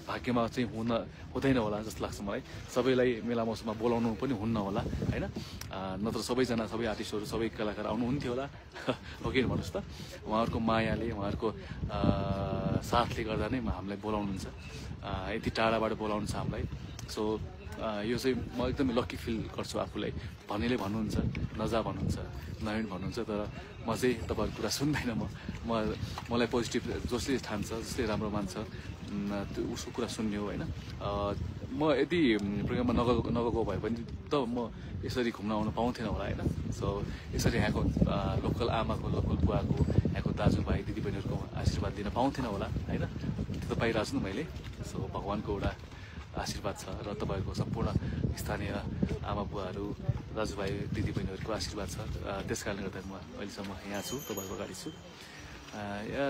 भाग्यमा चाहिँ हुँदैन होला जस्तो लाग्छ मलाई। सबैलाई मेला मौसममा बोलाउनु पनि हुन्न होला हैन, नत्र सबैजना सबै आर्टिस्टहरू सबै कलाकार आउनुहुन्थ्यो होला हो कि भन्नुहोस् त। उहाँहरूको मायाले उहाँहरूको साथले गर्दा नै हामीलाई बोलाउनुहुन्छ, यति टाढाबाट बोलाउनुहुन्छ हामीलाई। सो यो चाहिँ म एकदमै लक्की फिल गर्छु आफूलाई। भन्नेले भन्नुहुन्छ, नजा भन्नुहुन्छ, नवीन भन्नुहुन्छ, तर म चाहिँ तपाईँहरूको कुरा सुन्दैन। मलाई पोजिटिभ जसले ठान्छ, जसले राम्रो मान्छ त्यो उसको कुरा सुन्ने हो होइन। म यदि प्रोग्राममा नगएको भए पनि त म यसरी घुम्न आउन पाउँथेन होला होइन। सो यसरी यहाँको लोकल आमाको, लोकल बुवाको, यहाँको दाजुभाइ दिदीबहिनीहरूको आशीर्वाद दिन पाउँथेन होला होइन। त्यो त पाइरहेको छु नि मैले। सो भगवान्को एउटा आशीर्वाद छ र तपाईँहरूको सम्पूर्ण स्थानीय आमा बुवाहरू, दाजुभाइ दिदीबहिनीहरूको आशीर्वाद छ। त्यस कारणले गर्दा म अहिलेसम्म यहाँ छु, तपाईँको अगाडि छु।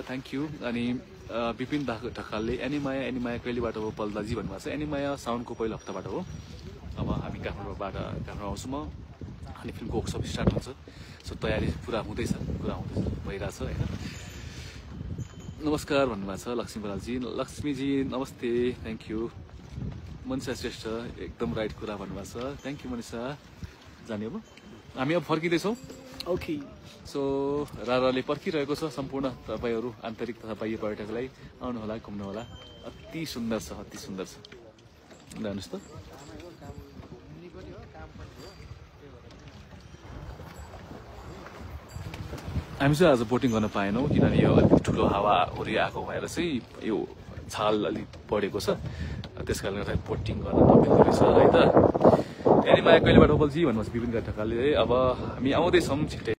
Thank you. अनि विपिन ढकालले एनिमाया कहिलेबाट हो पल्दाजी भन्नुभएको छ। एनिमाया साउन्डको पहिलो हप्ताबाट हो। अब हामी काठमाडौँ आउँछु म, अनि फिल्मको वर्कसप स्टार्ट हुन्छ। सो तयारी पुरा हुँदैछ, भइरहेछ होइन। नमस्कार भन्नुभएको छ लक्ष्मी बरालजी। लक्ष्मीजी नमस्ते, थ्याङ्क यू। मनिषा श्रेष्ठ एकदम राइट कुरा भन्नुभएको छ, थ्याङ्क यू मनिषा। जाने अब हामी अब फर्किँदैछौँ। ओके। सो राराले पर्खिरहेको छ सम्पूर्ण तपाईँहरू आन्तरिक तथा बाह्य पर्यटकलाई। आउनुहोला, घुम्नुहोला, अति सुन्दर छ, अति सुन्दर छ। जानुहोस् त। हामी चाहिँ आज बोटिङ गर्न पाएनौँ किनभने यो अलिक ठुलो हावाहुरी आएको भएर चाहिँ यो छाल अलिक बढेको छ। त्यस कारणले गर्दा बोटिङ गर्न नमिल्दो रहेछ है त। एनिमाया कहिलेबाट बल्छी भन्नुहोस् विपिन ढकालले। अब हामी आउँदैछौँ छिट्टै।